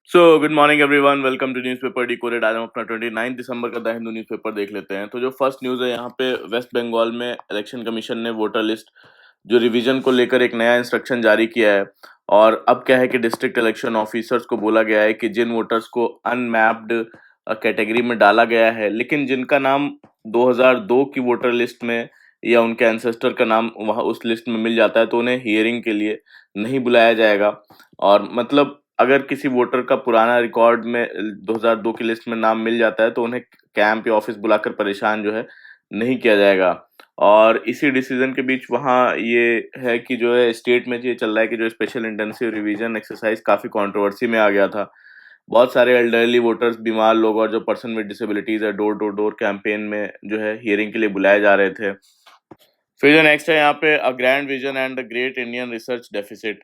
So good morning everyone, welcome to newspaper decoded. आज हम अपना 29 दिसंबर का द हिंदू न्यूज़पेपर देख लेते हैं। तो जो फर्स्ट न्यूज़ है यहाँ पे, वेस्ट बंगाल में इलेक्शन कमीशन ने वोटर लिस्ट जो रिवीजन को लेकर एक नया इंस्ट्रक्शन जारी किया है। और अब क्या है कि डिस्ट्रिक्ट इलेक्शन ऑफिसर्स को बोला गया है कि जिन वोटर्स को अनमैप्ड कैटेगरी में डाला गया है, लेकिन जिनका नाम 2002 की वोटर लिस्ट में या उनके एंसेस्टर का नाम वहाँ उस लिस्ट में मिल जाता है, तो उन्हें हियरिंग के लिए नहीं बुलाया जाएगा। और मतलब अगर किसी वोटर का पुराना रिकॉर्ड में 2002 की लिस्ट में नाम मिल जाता है, तो उन्हें कैंप या ऑफिस बुलाकर परेशान जो है नहीं किया जाएगा। और इसी डिसीजन के बीच वहाँ ये है कि जो है स्टेट में ये चल रहा है कि जो स्पेशल इंटेंसिव रिवीजन एक्सरसाइज काफ़ी कंट्रोवर्सी में आ गया था। बहुत सारे एल्डरली वोटर्स, बीमार लोग और जो पर्सन विद डिसेबिलिटीज है, डोर टू डोर कैंपेन में जो है हियरिंग के लिए बुलाए जा रहे थे। फिर जो नेक्स्ट है यहाँ पे, a grand vision and the great Indian research deficit.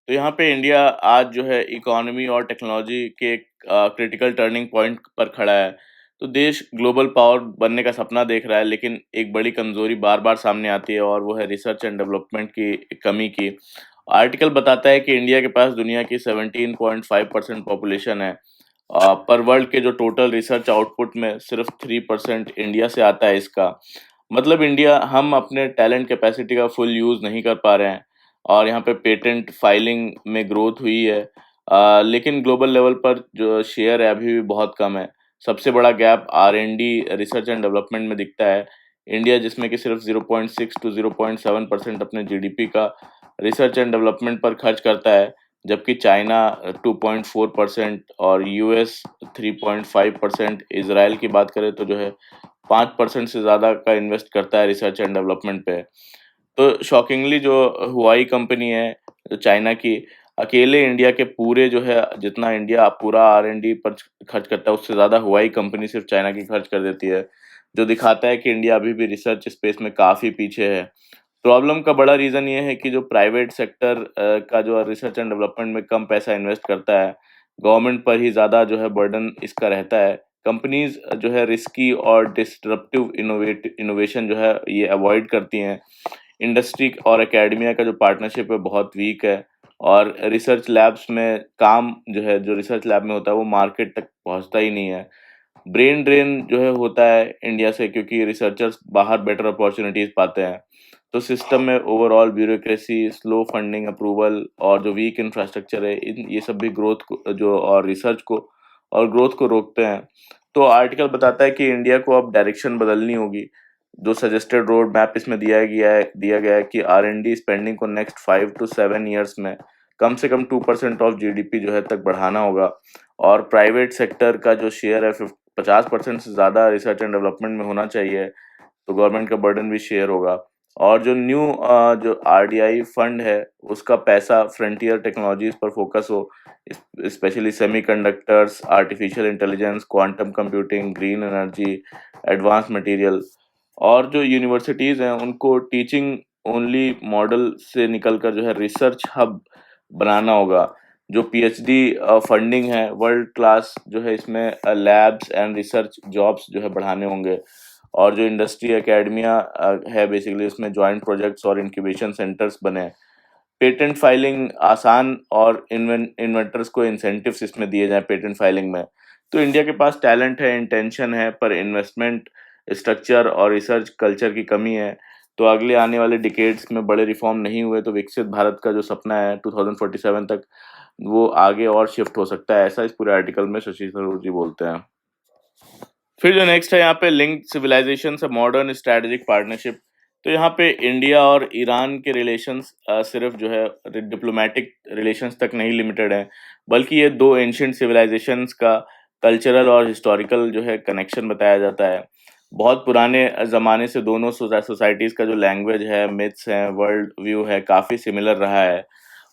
तो यहाँ पे इंडिया आज जो है इकोनॉमी और टेक्नोलॉजी के एक क्रिटिकल टर्निंग पॉइंट पर खड़ा है। तो देश ग्लोबल पावर बनने का सपना देख रहा है, लेकिन एक बड़ी कमजोरी बार बार सामने आती है, और वो है रिसर्च एंड डेवलपमेंट की कमी की। आर्टिकल बताता है कि इंडिया के पास दुनिया की 17.5% पॉपुलेशन है, पर वर्ल्ड के जो टोटल रिसर्च आउटपुट में सिर्फ 3% इंडिया से आता है इसका। मतलब इंडिया, हम अपने टैलेंट कैपेसिटी का फुल यूज़ नहीं कर पा रहे हैं। और यहाँ पे पेटेंट फाइलिंग में ग्रोथ हुई है, लेकिन ग्लोबल लेवल पर जो शेयर है अभी भी बहुत कम है। सबसे बड़ा gap R&D, research and development में दिखता है। इंडिया, जिसमें कि सिर्फ 0.6 टू 0.7% अपने जीडीपी का रिसर्च एंड डेवलपमेंट पर खर्च करता है, जबकि चाइना 2.4% और यूएस 3.5%। इसराइल की बात करें तो जो है 5% से ज़्यादा का इन्वेस्ट करता है रिसर्च एंड डेवलपमेंट पे। तो शॉकिंगली जो हुआई कंपनी है, जो चाइना की, अकेले इंडिया के पूरे जो है जितना इंडिया पूरा R&D पर खर्च करता है, उससे ज़्यादा हुआई कंपनी सिर्फ चाइना की खर्च कर देती है, जो दिखाता है कि इंडिया अभी भी रिसर्च स्पेस में काफ़ी पीछे है। प्रॉब्लम का बड़ा रीज़न ये है कि जो प्राइवेट सेक्टर का जो रिसर्च एंड डेवलपमेंट में कम पैसा इन्वेस्ट करता है, गवर्नमेंट पर ही ज़्यादा जो है बर्डन इसका रहता है। कंपनीज जो है रिस्की और डिस्ट्रप्टिव इनोवेशन जो है ये अवॉइड करती हैं। इंडस्ट्री और एकेडमिया का जो पार्टनरशिप है बहुत वीक है। और रिसर्च लैब्स में काम जो है, जो रिसर्च लैब में होता है वो मार्केट तक पहुंचता ही नहीं है। ब्रेन ड्रेन जो है होता है इंडिया से, क्योंकि रिसर्चर्स बाहर बेटर अपॉर्चुनिटीज पाते हैं। तो सिस्टम में overall bureaucracy, slow funding approval और जो वीक इंफ्रास्ट्रक्चर है, इन ये सब भी ग्रोथ को जो और रिसर्च को और ग्रोथ को रोकते हैं। तो आर्टिकल बताता है कि इंडिया को अब डायरेक्शन बदलनी होगी। जो सजेस्टेड रोड मैप इसमें दिया गया है कि R&D स्पेंडिंग को नेक्स्ट 5 to 7 ईयर्स में कम से कम 2% ऑफ जीडीपी जो है तक बढ़ाना होगा। और प्राइवेट सेक्टर का जो शेयर है 50% से ज़्यादा रिसर्च एंड डेवलपमेंट में होना चाहिए, तो गवर्नमेंट का बर्डन भी शेयर होगा। और जो जो RDI फंड है, उसका पैसा फ्रंटियर टेक्नोलॉजीज पर फोकस हो, specially semiconductors, artificial intelligence, quantum computing, green energy, advance material. और जो यूनिवर्सिटीज़ हैं उनको टीचिंग ओनली मॉडल से निकलकर जो है रिसर्च हब बनाना होगा। जो पीएचडी फंडिंग है वर्ल्ड क्लास जो है, इसमें लैब्स एंड रिसर्च जॉब्स जो है बढ़ाने होंगे। और जो इंडस्ट्री एकेडमिया है, बेसिकली उसमें जॉइंट प्रोजेक्ट्स और इंक्यूबेशन सेंटर्स बने। पेटेंट फाइलिंग आसान और इन्वेंटर्स को इंसेंटिव्स इसमें दिए जाएं पेटेंट फाइलिंग में। तो इंडिया के पास टैलेंट है, इंटेंशन है, पर इन्वेस्टमेंट, स्ट्रक्चर और रिसर्च कल्चर की कमी है। तो अगले आने वाले डिकेड्स में बड़े रिफॉर्म नहीं हुए तो विकसित भारत का जो सपना है 2047 तक, वो आगे और शिफ्ट हो सकता है। ऐसा इस पूरे आर्टिकल में शशि थरूर जी बोलते हैं। फिर जो नेक्स्ट है यहाँ पे, लिंक्ड सिविलाइजेशन से मॉडर्न स्ट्रेटेजिक पार्टनरशिप। तो यहाँ पे इंडिया और ईरान के रिलेशंस सिर्फ जो है डिप्लोमेटिक रिलेशंस तक नहीं लिमिटेड है, बल्कि ये दो एंशियंट सिविलाइजेशंस का कल्चरल और हिस्टोरिकल जो है कनेक्शन बताया जाता है। बहुत पुराने ज़माने से दोनों सोसाइटीज़ का जो लैंग्वेज है, मिथ्स हैं, वर्ल्ड व्यू है, काफ़ी सिमिलर रहा है।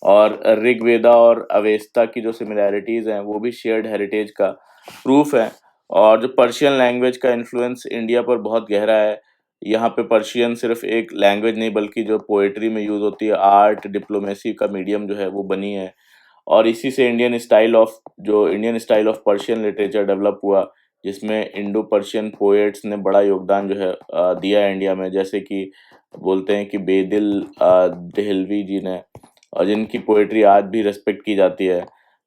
और ऋग्वेदा और अवेस्ता की जो सिमिलैरिटीज़ हैं वो भी शेयर्ड हेरिटेज का प्रूफ है। और जो पर्शियन लैंग्वेज का इन्फ्लुएंस इंडिया पर बहुत गहरा है। यहाँ पे पर्शियन सिर्फ एक लैंग्वेज नहीं, बल्कि जो पोएट्री में यूज़ होती है, आर्ट, डिप्लोमेसी का मीडियम जो है वो बनी है। और इसी से Indian style of Persian literature develop हुआ, जिसमें इंडो पर्शियन पोएट्स ने बड़ा योगदान जो है दिया है इंडिया में। जैसे कि बोलते हैं कि बेदिल दहलवी जी ने, और जिनकी पोएट्री आज भी रेस्पेक्ट की जाती है।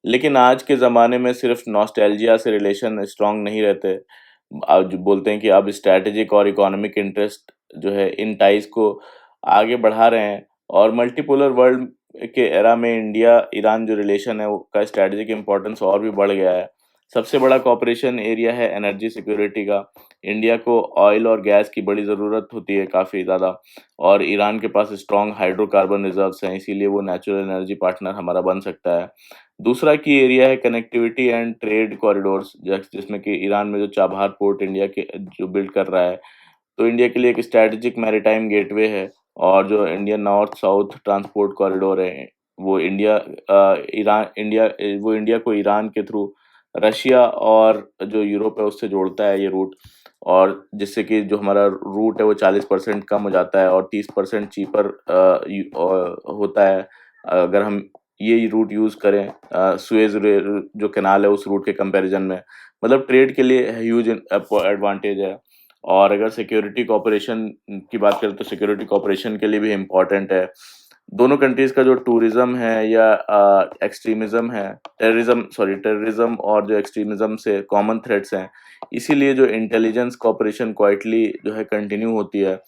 लेकिन आज के ज़माने में सिर्फ नॉस्टैल्जिया से रिलेशन स्ट्रॉन्ग नहीं रहते। आज बोलते हैं कि अब स्ट्रैटेजिक और इकोनॉमिक इंटरेस्ट जो है इन टाइज़ को आगे बढ़ा रहे हैं, और मल्टीपोलर वर्ल्ड के एरा में इंडिया ईरान जो रिलेशन है वो का स्ट्रैटेजिक इम्पोर्टेंस और भी बढ़ गया है। सबसे बड़ा कॉपरेशन एरिया है एनर्जी सिक्योरिटी का। इंडिया को ऑयल और गैस की बड़ी ज़रूरत होती है काफ़ी ज़्यादा, और ईरान के पास स्ट्रॉन्ग हाइड्रोकार्बन रिजर्व्स हैं, इसीलिए वो नेचुरल एनर्जी पार्टनर हमारा बन सकता है। दूसरा की एरिया है कनेक्टिविटी एंड ट्रेड कॉरिडोर्स, जिसमें कि ईरान में जो चाबहार पोर्ट इंडिया के जो बिल्ड कर रहा है, तो इंडिया के लिए एक स्ट्रैटेजिक मैरीटाइम गेटवे है। और जो India north south transport corridor है, वो इंडिया को ईरान के थ्रू रशिया और जो यूरोप है उससे जोड़ता है ये रूट। और जिससे कि जो हमारा रूट है वो 40% कम हो जाता है और 30% चीपर होता है अगर हम ये रूट यूज़ करें, जो कैनाल है उस रूट के कंपैरिजन में। मतलब ट्रेड के लिए ह्यूज एडवांटेज है। और अगर सिक्योरिटी कोऑपरेशन की बात करें तो सिक्योरिटी कोऑपरेशन के लिए भी इम्पोर्टेंट है। दोनों कंट्रीज़ का जो टूरिज़्म है या एक्सट्रीमिज़्म है, टेररिज़्म और जो एक्सट्रीमिज़्म से कॉमन थ्रेट्स हैं, इसीलिए जो इंटेलिजेंस कोऑपरेशन क्वाइटली जो है कंटिन्यू होती है।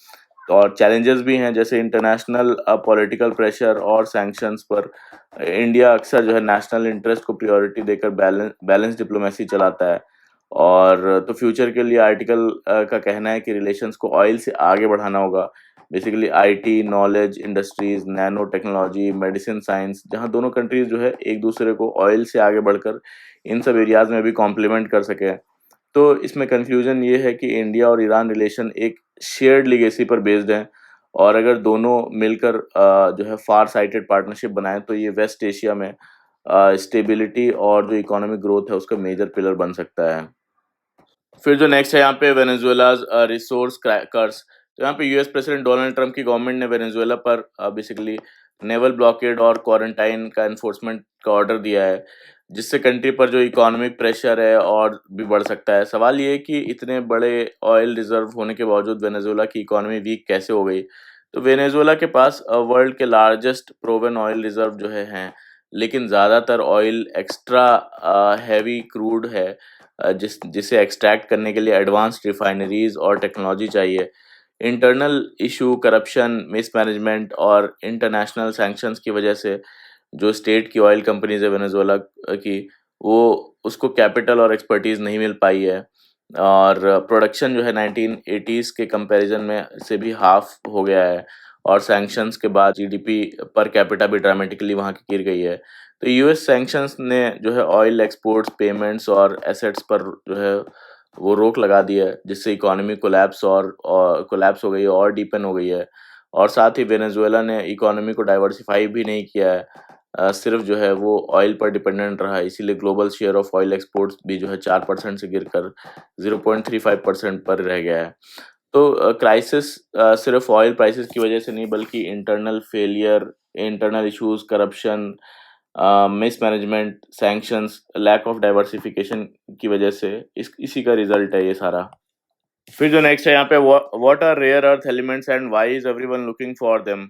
और चैलेंजेस भी हैं, जैसे इंटरनेशनल पॉलिटिकल प्रेशर और सैंक्शंस पर इंडिया अक्सर जो है नेशनल इंटरेस्ट को प्रायोरिटी देकर बैलेंस डिप्लोमेसी चलाता है। और तो फ्यूचर के लिए आर्टिकल का कहना है कि रिलेशंस को ऑयल से आगे बढ़ाना होगा। Basically IT, knowledge, industries, nano technology, medicine science, जहाँ दोनों कंट्रीज जो है एक दूसरे को ऑयल से आगे बढ़कर इन सब एरियाज में भी कॉम्प्लीमेंट कर सकें। तो इसमें कंक्लूजन ये है कि इंडिया और ईरान रिलेशन एक शेयर्ड लीगेसी पर बेस्ड है, और अगर दोनों मिलकर जो है फार साइटेड पार्टनरशिप बनाएं तो ये वेस्ट एशिया में स्टेबिलिटी और जो इकोनॉमिक ग्रोथ है उसका मेजर पिलर बन सकता है। फिर जो नेक्स्ट है यहाँ पे वेनेजुएला's रिसोर्स कर्स। तो यहाँ पे यूएस प्रेसिडेंट डोनाल्ड ट्रंप की गवर्नमेंट ने वेनेजुएला पर बेसिकली नेवल ब्लॉकेड और क्वारंटाइन का एनफोर्समेंट का ऑर्डर दिया है, जिससे कंट्री पर जो इकोनॉमिक प्रेशर है और भी बढ़ सकता है। सवाल ये है कि इतने बड़े ऑयल रिजर्व होने के बावजूद वेनेजुएला की इकोनॉमी वीक कैसे हो गई। तो वेनेजुएला के पास वर्ल्ड के लार्जेस्ट प्रोवन ऑयल रिजर्व जो है हैं, लेकिन ज़्यादातर ऑयल एक्स्ट्रा हैवी क्रूड है, जिसे एक्सट्रैक्ट करने के लिए एडवांस्ड रिफाइनरीज और टेक्नोलॉजी चाहिए। इंटरनल इशू, करप्शन, मिसमैनेजमेंट और इंटरनेशनल सैंक्शंस की वजह से जो स्टेट की ऑयल कंपनीज है वेनेजुएला की, वो उसको कैपिटल और एक्सपर्टीज नहीं मिल पाई है। और प्रोडक्शन जो है 1980s के कंपैरिजन में से भी हाफ हो गया है, और सैंक्शंस के बाद जीडीपी पर कैपिटा भी ड्रामेटिकली वहाँ की गिर गई है। तो यूएस सैंक्शंस ने जो है ऑयल एक्सपोर्ट्स, पेमेंट्स और एसेट्स पर जो है वो रोक लगा दी है, जिससे इकोनॉमी कोलैप्स हो गई है और डीपन हो गई है। और साथ ही वेनेजुएला ने इकोनॉमी को डाइवर्सिफाई भी नहीं किया है, सिर्फ जो है वो ऑयल पर डिपेंडेंट रहा है। इसीलिए global share of oil exports भी जो है 4% से गिरकर 0.35% पर रह गया है। तो क्राइसिस सिर्फ ऑयल प्राइसेस की वजह से नहीं, बल्कि internal failure, internal issues, corruption, mismanagement, sanctions, lack of diversification की वजह से इसी का रिजल्ट है ये सारा। फिर जो नेक्स्ट है यहाँ पे, what are rare earth elements and why is everyone looking for them.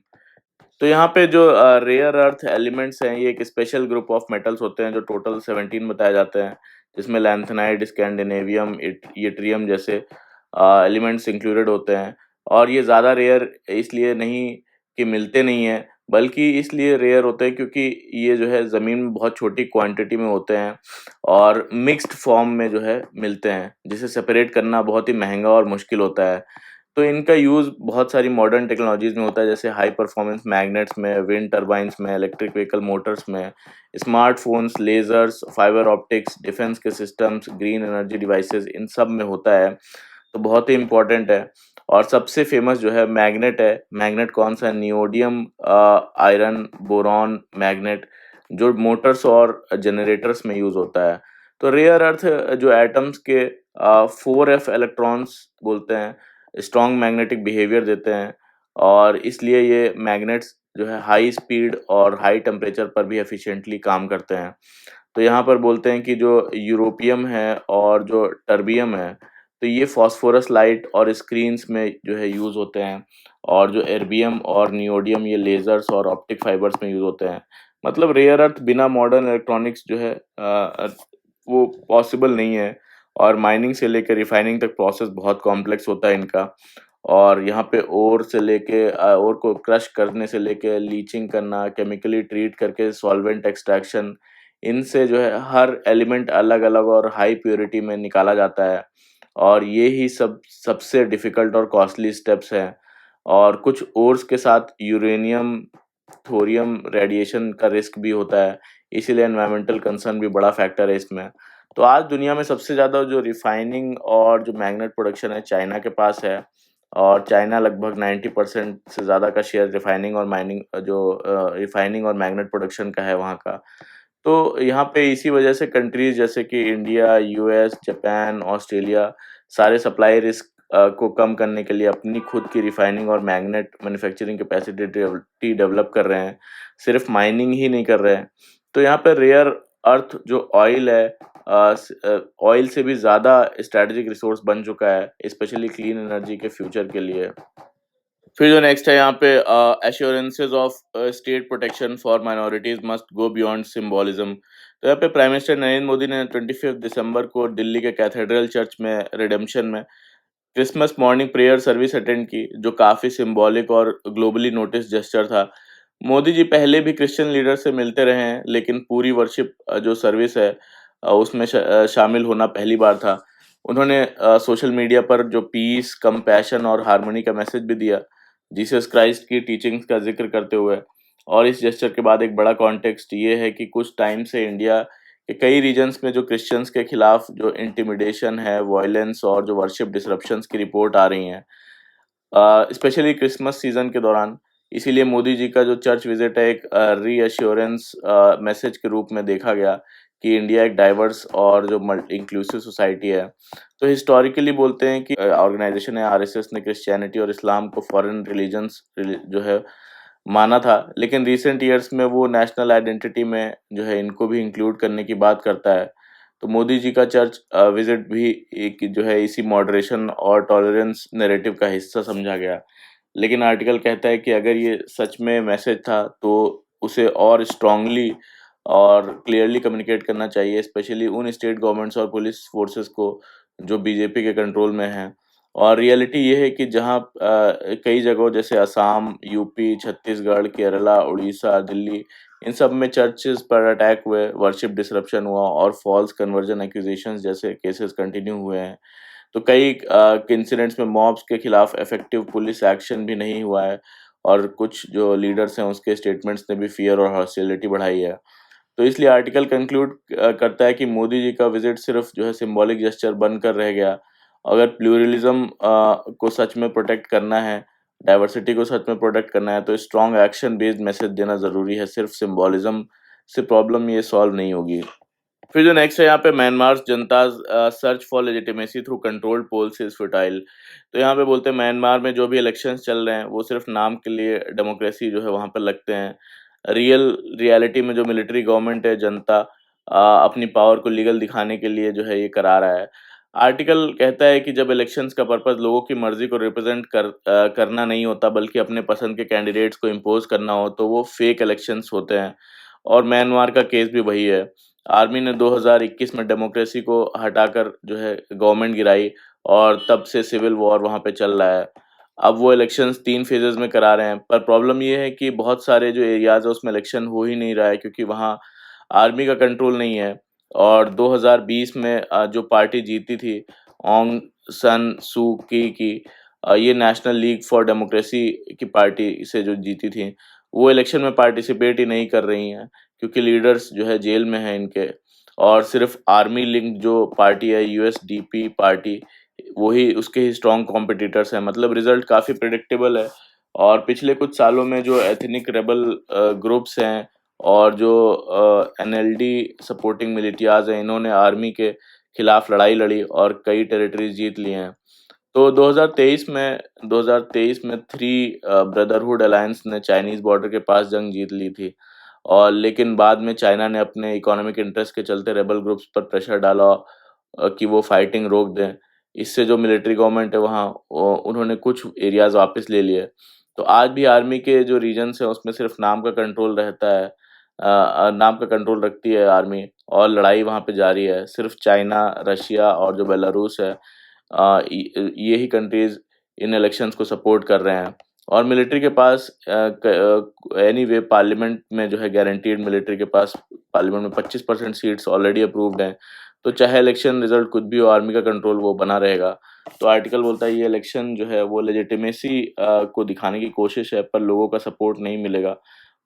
तो यहाँ पे जो रेयर अर्थ एलिमेंट्स हैं, ये एक स्पेशल ग्रुप ऑफ मेटल्स होते हैं जो टोटल 17 बताए जाते हैं, जिसमें लैंथेनाइड, स्कैंडिनेवियम, यट्रियम जैसे एलिमेंट्स इंक्लूडेड होते हैं। और ये ज़्यादा रेयर इसलिए नहीं कि मिलते नहीं हैं, बल्कि इसलिए रेयर होते हैं क्योंकि ये जो है ज़मीन में बहुत छोटी क्वांटिटी में होते हैं और मिक्स्ड फॉर्म में जो है मिलते हैं, जिसे सेपरेट करना बहुत ही महंगा और मुश्किल होता है। तो इनका यूज़ बहुत सारी मॉडर्न टेक्नोलॉजीज़ में होता है, जैसे हाई परफॉर्मेंस मैग्नेट्स में, विंड टर्बाइन्स में, इलेक्ट्रिक व्हीकल मोटर्स में, smartphones, lasers, fibre optics, defence के सिस्टम्स, ग्रीन एनर्जी डिवाइसेज़, इन सब में होता है। तो बहुत ही इम्पोर्टेंट है। और सबसे फेमस जो है मैग्नेट है। मैग्नेट कौन-सा है? नियोडियम आयरन बोरॉन मैग्नेट, जो मोटर्स और जनरेटर्स में यूज़ होता है। तो रेयर अर्थ जो एटम्स के 4f इलेक्ट्रॉन्स बोलते हैं, स्ट्रॉन्ग मैग्नेटिक बिहेवियर देते हैं, और इसलिए ये मैग्नेट्स जो है हाई स्पीड और हाई टेम्परेचर पर भी एफिशिएंटली काम करते हैं। तो यहाँ पर बोलते हैं कि जो यूरोपियम है और जो टर्बियम है, तो ये फास्फोरस लाइट और स्क्रीन्स में जो है यूज़ होते हैं, और जो एर्बियम और नियोडियम ये लेज़र्स और ऑप्टिक फाइबर्स में यूज़ होते हैं। मतलब रेयर अर्थ बिना मॉडर्न इलेक्ट्रॉनिक्स जो है वो पॉसिबल नहीं है। और माइनिंग से लेकर रिफाइनिंग तक प्रोसेस बहुत कॉम्प्लेक्स होता है इनका। और यहाँ पे ओर से लेके ओर को क्रश करने से लेके लीचिंग करना, केमिकली ट्रीट करके सॉल्वेंट एक्सट्रैक्शन, इनसे जो है हर एलिमेंट अलग-अलग और हाई प्योरिटी में निकाला जाता है। और ये ही सब सबसे डिफ़िकल्ट और कॉस्टली स्टेप्स हैं। और कुछ ओर्स के साथ यूरेनियम, थोरियम रेडिएशन का रिस्क भी होता है, इसीलिए एनवायरमेंटल कंसर्न भी बड़ा फैक्टर है इसमें। तो आज दुनिया में सबसे ज़्यादा जो रिफाइनिंग और जो मैग्नेट प्रोडक्शन है चाइना के पास है। और चाइना लगभग 90% से ज़्यादा का शेयर रिफाइनिंग और माइनिंग रिफाइनिंग और मैग्नेट प्रोडक्शन का है वहाँ का। तो यहाँ पे इसी वजह से कंट्रीज़ जैसे कि इंडिया, यूएस, जापान, ऑस्ट्रेलिया सारे सप्लाई रिस्क को कम करने के लिए अपनी खुद की रिफाइनिंग और मैग्नेट मैन्युफैक्चरिंग कैपेसिटी डेवलप कर रहे हैं, सिर्फ माइनिंग ही नहीं कर रहे हैं। तो यहाँ पे रेयर अर्थ जो ऑयल है, ऑयल से भी ज़्यादा स्ट्रैटेजिक रिसोर्स बन चुका है, स्पेशली क्लीन एनर्जी के फ्यूचर के लिए। फिर जो नेक्स्ट है यहाँ पे assurances of state protection for minorities must go beyond symbolism. तो यहाँ पे प्राइम मिनिस्टर नरेंद्र मोदी ने 25 दिसंबर को दिल्ली के कैथेड्रल चर्च में रिडेम्पशन में Christmas morning prayer service attend की, जो काफ़ी सिंबॉलिक और ग्लोबली नोटिस जेस्चर था। मोदी जी पहले भी क्रिश्चियन लीडर से मिलते रहे हैं, लेकिन पूरी वर्शिप जो सर्विस है उसमें शामिल होना पहली बार था। उन्होंने सोशल मीडिया पर जो पीस, कंपैशन और हार्मनी का मैसेज भी दिया, जीसस क्राइस्ट की टीचिंग्स का जिक्र करते हुए। और इस जेस्चर के बाद एक बड़ा कॉन्टेक्स्ट ये है कि कुछ टाइम से इंडिया कि कई रीजन्स में जो क्रिश्चियंस के खिलाफ जो इंटिमिडेशन है, वायलेंस और जो वर्शिप डिसरप्शंस की रिपोर्ट आ रही हैं, स्पेशली क्रिसमस सीजन के दौरान। इसीलिए मोदी जी का जो चर्च विजिट है एक रीअश्योरेंस मैसेज के रूप में देखा गया कि इंडिया एक डाइवर्स और जो इंक्लूसिव सोसाइटी है। तो हिस्टोरिकली बोलते हैं कि ऑर्गेनाइजेशन है आरएसएस ने क्रिश्चियनिटी और इस्लाम को फॉरेन रिलीजन्स जो है माना था, लेकिन रिसेंट ईयर्स में वो नेशनल आइडेंटिटी में जो है इनको भी इंक्लूड करने की बात करता है। तो मोदी जी का चर्च विजिट भी एक जो है इसी मॉडरेशन और टॉलरेंस नैरेटिव का हिस्सा समझा गया। लेकिन आर्टिकल कहता है कि अगर ये सच में मैसेज था तो उसे और स्ट्रांगली और क्लियरली कम्युनिकेट करना चाहिए, स्पेशली उन स्टेट गवर्नमेंट्स और पुलिस फोर्सेस को जो बीजेपी के कंट्रोल में हैं। और रियलिटी ये है कि जहाँ कई जगहों जैसे असम, यूपी, छत्तीसगढ़, केरला, उड़ीसा, दिल्ली, इन सब में चर्चेस पर अटैक हुए, वर्शिप डिसरप्शन हुआ और फॉल्स कन्वर्जन एक्यूजेशंस जैसे केसेस कंटिन्यू हुए हैं। तो कई इंसिडेंट्स में मॉब्स के खिलाफ इफेक्टिव पुलिस एक्शन भी नहीं हुआ है। और कुछ जो लीडर्स हैं उसके स्टेटमेंट्स ने भी फियर और हॉस्टिलिटी बढ़ाई है। तो इसलिए आर्टिकल कंक्लूड करता है कि मोदी जी का विजिट सिर्फ जो है सिंबॉलिक जेस्चर बनकर रह गया। अगर प्लूरलिज्म को सच में प्रोटेक्ट करना है, डाइवर्सिटी को सच में प्रोटेक्ट करना है, तो स्ट्रॉन्ग एक्शन बेस्ड मैसेज देना ज़रूरी है। सिर्फ सिंबॉलिज्म से प्रॉब्लम ये सॉल्व नहीं होगी। फिर जो नेक्स्ट है यहाँ पे Myanmar junta search for legitimacy through controlled polls is fertile. तो यहाँ पे बोलते हैं म्यांमार में जो भी इलेक्शंस चल रहे हैं वो सिर्फ नाम के लिए डेमोक्रेसी जो है वहाँ पर लगते हैं। रियलिटी में जो मिलिट्री गवर्नमेंट है, जनता अपनी पावर को लीगल दिखाने के लिए जो है ये करा रहा है। आर्टिकल कहता है कि जब इलेक्शंस का पर्पस लोगों की मर्जी को रिप्रेजेंट करना नहीं होता, बल्कि अपने पसंद के कैंडिडेट्स को इम्पोज करना हो, तो वो फेक इलेक्शंस होते हैं। और म्यांमार का केस भी वही है। आर्मी ने 2021 में डेमोक्रेसी को हटाकर जो है गवर्नमेंट गिराई और तब से सिविल वॉर वहाँ पे चल रहा है। अब वो इलेक्शंस 3 फेजेस में करा रहे हैं, पर प्रॉब्लम ये है कि बहुत सारे जो एरियाज़ है उसमें इलेक्शन हो ही नहीं रहा है, क्योंकि वहाँ आर्मी का कंट्रोल नहीं है। और 2020 में जो पार्टी जीती थी, ऑन्ग सन सू की, ये नेशनल लीग फॉर डेमोक्रेसी की पार्टी से जो जीती थी, वो इलेक्शन में पार्टिसिपेट ही नहीं कर रही हैं, क्योंकि लीडर्स जो है जेल में हैं इनके। और सिर्फ आर्मी लिंक जो पार्टी है यूएसडीपी पार्टी, वही उसके ही स्ट्रॉन्ग कॉम्पिटिटर्स हैं। मतलब रिजल्ट काफ़ी प्रिडिक्टेबल है। और पिछले कुछ सालों में जो एथनिक रेबल ग्रुप्स हैं और जो एनएलडी सपोर्टिंग मिलिटियाज हैं, इन्होंने आर्मी के खिलाफ लड़ाई लड़ी और कई टेरिटरीज जीत ली हैं। तो 2023 में थ्री ब्रदरहुड अलायंस ने चाइनीज बॉर्डर के पास जंग जीत ली थी। और लेकिन बाद में चाइना ने अपने इकोनॉमिक इंटरेस्ट के चलते रेबल ग्रुप्स पर प्रेशर डाला कि वो फाइटिंग रोक दें। इससे जो मिलिट्री गवर्नमेंट है वहाँ उन्होंने कुछ एरियाज वापस ले लिए। तो आज भी आर्मी के जो रीजन्स हैं उसमें सिर्फ नाम का कंट्रोल रहता है। नाम का कंट्रोल रखती है आर्मी, और लड़ाई वहाँ पे जारी है। सिर्फ चाइना, रशिया और जो बेलारूस है, ये ही कंट्रीज इन इलेक्शंस को सपोर्ट कर रहे हैं। और मिलिट्री के पास एनीवे पार्लियामेंट में जो है गारंटीड, मिलिट्री के पास पार्लियामेंट में 25% सीट्स ऑलरेडी अप्रूव्ड हैं। तो चाहे इलेक्शन रिजल्ट कुछ भी हो, आर्मी का कंट्रोल वो बना रहेगा। तो आर्टिकल बोलता है ये इलेक्शन जो है वो लेजिटिमेसी को दिखाने की कोशिश है, पर लोगों का सपोर्ट नहीं मिलेगा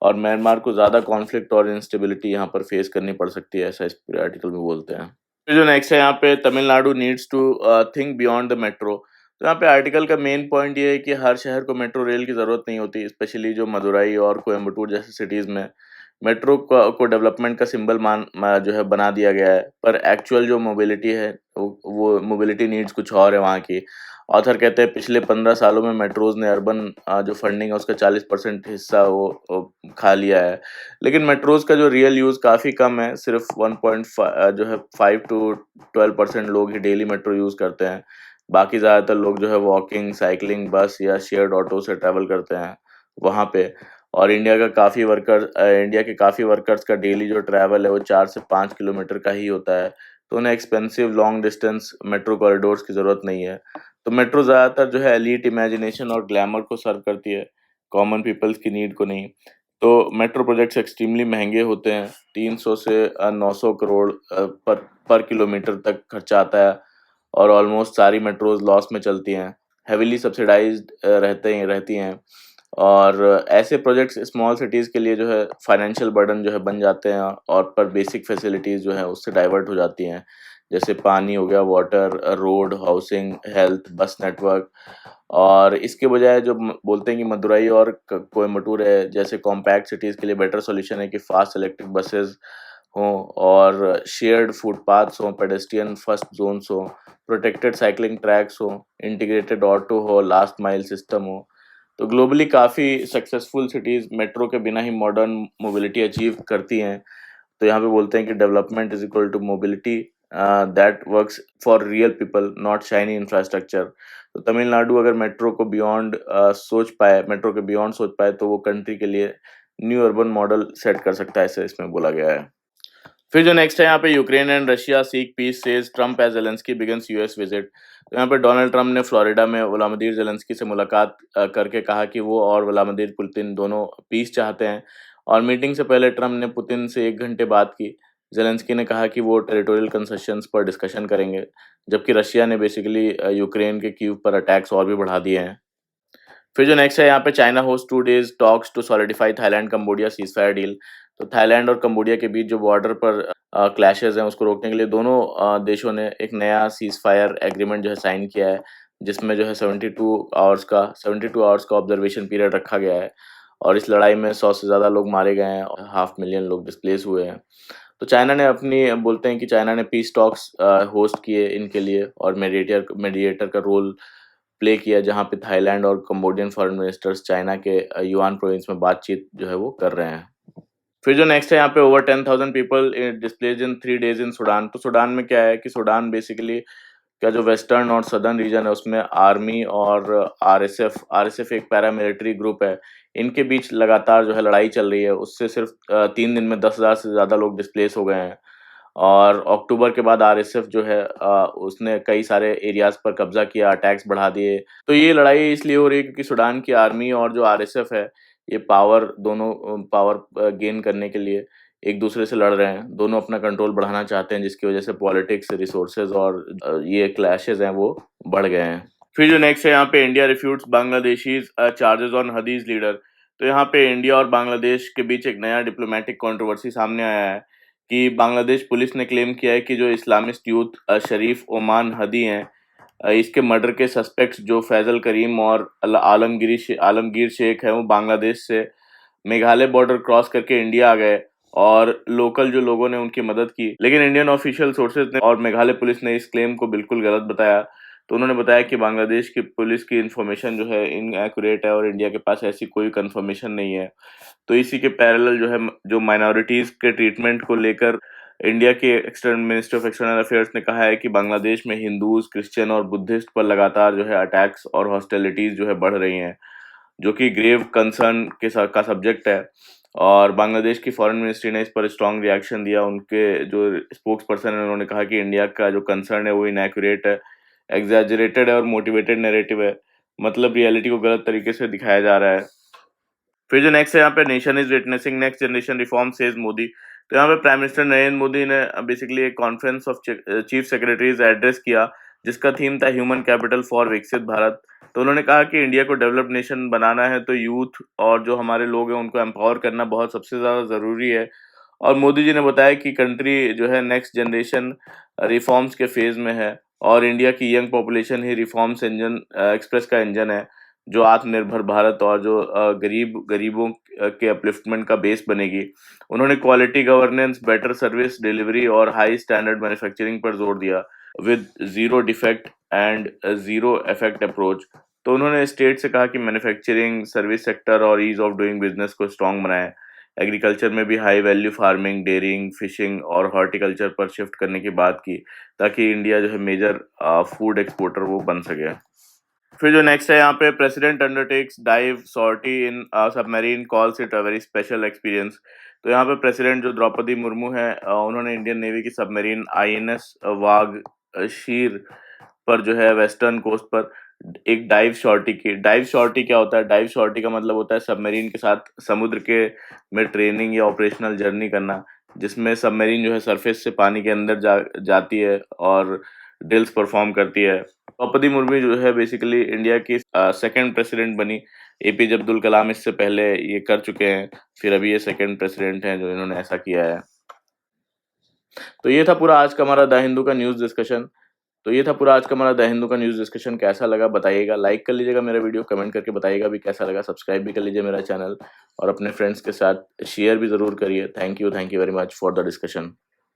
और म्यांमार को ज़्यादा कॉन्फ्लिक्ट और इंस्टेबिलिटी यहाँ पर फेस करनी पड़ सकती है, ऐसा इस पूरे आर्टिकल में बोलते हैं। फिर जो नेक्स्ट है यहाँ पे, Tamil Nadu needs to think beyond the metro. तो यहाँ पे आर्टिकल का मेन पॉइंट ये है कि हर शहर को मेट्रो रेल की ज़रूरत नहीं होती, स्पेशली जो मदुरई और कोयम्बटूर जैसे सिटीज़ में मेट्रो को डेवलपमेंट का सिंबल जो है बना दिया गया है, पर एक्चुअल जो मोबिलिटी है वो मोबिलिटी नीड्स कुछ और है वहाँ की। ऑथर कहते हैं पिछले 15 सालों में मेट्रोज ने अर्बन जो फंडिंग है उसका 40% हिस्सा वो खा लिया है। लेकिन मेट्रोज का जो रियल यूज़ काफ़ी कम है, सिर्फ 1.5 जो है 5 टू 12% लोग ही डेली मेट्रो यूज़ करते हैं। बाकी ज़्यादातर लोग जो है वॉकिंग, साइकिलिंग, बस या शेयर्ड ऑटो से ट्रैवल करते हैं वहाँ पे। और इंडिया के काफ़ी वर्कर्स का डेली जो ट्रैवल है वो 4 से 5 किलोमीटर का ही होता है, तो उन्हें expensive long distance metro corridors की ज़रूरत नहीं है। तो मेट्रो ज़्यादातर जो है एलीट इमेजिनेशन और ग्लैमर को सर्व करती है, कॉमन पीपल्स की नीड को नहीं। तो मेट्रो प्रोजेक्ट्स एक्सट्रीमली महंगे होते हैं, 300 से 900 करोड़ पर किलोमीटर तक खर्चा आता है, और ऑलमोस्ट सारी मेट्रोज लॉस में चलती हैं, हेविली सब्सिडाइज्ड रहती हैं। और ऐसे प्रोजेक्ट्स स्मॉल सिटीज़ के लिए जो है फाइनेंशियल बर्डन जो है बन जाते हैं, और पर बेसिक फैसिलिटीज़ जो है उससे डाइवर्ट हो जाती हैं, जैसे पानी हो गया, वाटर, रोड, हाउसिंग, हेल्थ, बस नेटवर्क। और इसके बजाय जो बोलते हैं कि मदुरई और कोयम्बटूर है जैसे कॉम्पैक्ट सिटीज़ के लिए बेटर सॉल्यूशन है कि फास्ट इलेक्ट्रिक बसेस हों, और शेयर्ड फुटपाथ्स हों, पेडेस्ट्रियन फर्स्ट जोन्स हों, प्रोटेक्टेड साइकिलिंग ट्रैक्स हों, इंटीग्रेटेड ऑटो हो, लास्ट माइल सिस्टम हो। तो ग्लोबली काफ़ी सक्सेसफुल सिटीज़ मेट्रो के बिना ही मॉडर्न मोबिलिटी अचीव करती हैं। तो यहाँ पे बोलते हैं कि development is equal to mobility that works for real people, not shiny infrastructure. तो तमिलनाडु अगर मेट्रो के बियॉन्ड सोच पाए तो वो कंट्री के लिए न्यू अर्बन मॉडल सेट कर सकता है, ऐसे इसमें बोला गया है। फिर जो नेक्स्ट है यहाँ पे, Ukraine and Russia seek peace says Trump as Zelensky begins US visit. तो यहाँ पे डोनाल्ड ट्रम्प ने फ्लोरिडा में व्लादिमीर जेलेंस्की से मुलाकात करके कहा कि वो और व्लादिमीर पुतिन दोनों पीस चाहते हैं। और मीटिंग से पहले ट्रम्प ने पुतिन से 1 घंटे बात की। जेलेंस्की ने कहा कि वो टेरिटोरियल कंसेशंस पर डिस्कशन करेंगे, जबकि रशिया ने बेसिकली यूक्रेन के कीव पर अटैक्स और भी बढ़ा दिए हैं। फिर जो नेक्स्ट है यहाँ पे, China host 2 days talks to solidify Thailand Cambodia ceasefire deal. तो थाईलैंड और कंबोडिया के बीच जो बॉर्डर पर क्लैशेस हैं उसको रोकने के लिए दोनों देशों ने एक नया सीजफायर एग्रीमेंट जो है साइन किया है, जिसमें जो है 72 आवर्स का ऑब्जर्वेशन पीरियड रखा गया है। और इस लड़ाई में 100 से ज़्यादा लोग मारे गए हैं और 500,000 लोग डिस्प्लेस हुए हैं। तो बोलते हैं कि चाइना ने पीस टॉक्स होस्ट किए इनके लिए, और मीडिएटर का रोल प्ले किया, जहाँ पे थाईलैंड और कंबोडियन फॉरेन मिनिस्टर्स चाइना के युआन प्रोविंस में बातचीत जो है वो कर रहे हैं। फिर जो नेक्स्ट है यहाँ पे, ओवर 10,000 पीपल डिस्प्लेस्ड इन 3 days इन सूडान। तो सूडान में क्या है कि सूडान बेसिकली का जो वेस्टर्न और सदर्न रीजन है उसमें आर्मी और आरएसएफ एक पैरामिलिट्री ग्रुप है, इनके बीच लगातार जो है लड़ाई चल रही है। उससे सिर्फ 3 दिन में 10,000 से ज़्यादा लोग डिस्प्लेस हो गए हैं। और अक्टूबर के बाद आरएसएफ जो है उसने कई सारे एरियाज पर कब्जा किया, अटैक्स बढ़ा दिए। तो ये लड़ाई इसलिए हो रही है क्योंकि सूडान की आर्मी और जो आरएसएफ है, ये पावर गेन करने के लिए एक दूसरे से लड़ रहे हैं। दोनों अपना कंट्रोल बढ़ाना चाहते हैं, जिसकी वजह से पॉलिटिक्स, रिसोर्सेज और ये क्लैशेस हैं वो बढ़ गए हैं। फिर जो नेक्स्ट है यहाँ पे, India refutes Bangladesh's charges on हदीज लीडर। तो यहाँ पे इंडिया और बांग्लादेश के बीच एक नया डिप्लोमेटिक कंट्रोवर्सी सामने आया है कि बांग्लादेश पुलिस ने क्लेम किया है कि जो इस्लामिस्ट यूथ शरीफ ओमान हदी हैं, इसके मर्डर के सस्पेक्ट्स जो फैजल करीम और आलमगीर शेख है, वो बांग्लादेश से मेघालय बॉर्डर क्रॉस करके इंडिया आ गए, और लोकल जो लोगों ने उनकी मदद की। लेकिन इंडियन ऑफिशियल सोर्सेज ने और मेघालय पुलिस ने इस क्लेम को बिल्कुल गलत बताया। तो उन्होंने बताया कि बांग्लादेश की पुलिस की इन्फॉर्मेशन जो है इनएक्यूरेट है और इंडिया के पास ऐसी कोई कंफर्मेशन नहीं है। तो इसी के पैरेलल जो है, जो माइनॉरिटीज के ट्रीटमेंट को लेकर इंडिया के मिनिस्टर ऑफ एक्सटर्नल अफेयर्स ने कहा है कि बांग्लादेश में हिंदूज, क्रिश्चियन और बुद्धिस्ट पर लगातार जो है अटैक्स और हॉस्टिलिटीज जो है बढ़ रही हैं, जो कि ग्रेव कंसर्न का सब्जेक्ट है। और बांग्लादेश की फॉरेन मिनिस्ट्री ने इस पर स्ट्रॉन्ग रिएक्शन दिया। उनके जो स्पोक्स पर्सन है उन्होंने कहा कि इंडिया का जो कंसर्न है वो इनएक्यूरेट है, एग्जैजरेटेड है और मोटिवेटेड नैरेटिव है, मतलब रियलिटी को गलत तरीके से दिखाया जा रहा है। फिर जो नेक्स्ट है यहाँ पे, nation is witnessing next generation reform says Modi. तो यहाँ पे प्राइम मिनिस्टर नरेंद्र मोदी ने बेसिकली एक conference of chief secretaries address किया जिसका थीम था ह्यूमन कैपिटल फॉर विकसित भारत। तो उन्होंने कहा कि इंडिया को डेवलप्ड नेशन बनाना है तो यूथ और जो हमारे लोग हैं उनको एम्पावर करना बहुत सबसे ज़्यादा ज़रूरी है। और मोदी जी ने बताया कि कंट्री जो है नेक्स्ट जनरेशन रिफॉर्म्स के फेज में है और इंडिया की यंग पॉपुलेशन ही रिफॉर्म्स इंजन एक्सप्रेस का इंजन है जो आत्मनिर्भर भारत और जो गरीबों के अपलिफ्टमेंट का बेस बनेगी। उन्होंने quality governance, better service delivery और हाई स्टैंडर्ड मैन्युफैक्चरिंग पर जोर दिया with zero defect and zero effect approach. तो उन्होंने स्टेट से कहा कि मैन्युफैक्चरिंग, सर्विस सेक्टर और ईज ऑफ डूइंग बिजनेस को स्ट्रॉन्ग बनाए। एग्रीकल्चर में भी high value farming, dairying, fishing और हॉर्टिकल्चर पर शिफ्ट करने की बात की ताकि इंडिया जो है मेजर फूड एक्सपोर्टर वो बन सके। फिर जो नेक्स्ट है यहाँ पे, president undertakes dive sortie in submarine, calls it a very special experience. तो यहाँ पे प्रेसिडेंट जो द्रौपदी मुर्मू है उन्होंने इंडियन नेवी की सबमरीन आईएनएस वाघ शीर पर जो है वेस्टर्न कोस्ट पर एक डाइव शॉर्टी की। डाइव शॉर्टी क्या होता है? डाइव शॉर्टी का मतलब होता है सबमरीन के साथ समुद्र के में ट्रेनिंग या ऑपरेशनल जर्नी करना, जिसमें सबमरीन जो है सरफेस से पानी के अंदर जाती है और ड्रिल्स परफॉर्म करती है। द्रौपदी मुर्मू जो है बेसिकली इंडिया की सेकंड प्रेसिडेंट बनी। एपीजे अब्दुल कलाम इससे पहले ये कर चुके हैं, फिर अभी ये सेकंड प्रेसिडेंट हैं जो इन्होंने ऐसा किया है। तो ये था पूरा आज का हमारा द हिंदू का न्यूज़ डिस्कशन। कैसा लगा बताइएगा, लाइक कर लीजिएगा मेरा वीडियो, कमेंट करके बताइएगा भी कैसा लगा, सब्सक्राइब भी कर लीजिए मेरा चैनल और अपने फ्रेंड्स के साथ शेयर भी ज़रूर करिए। Thank you very much for the discussion.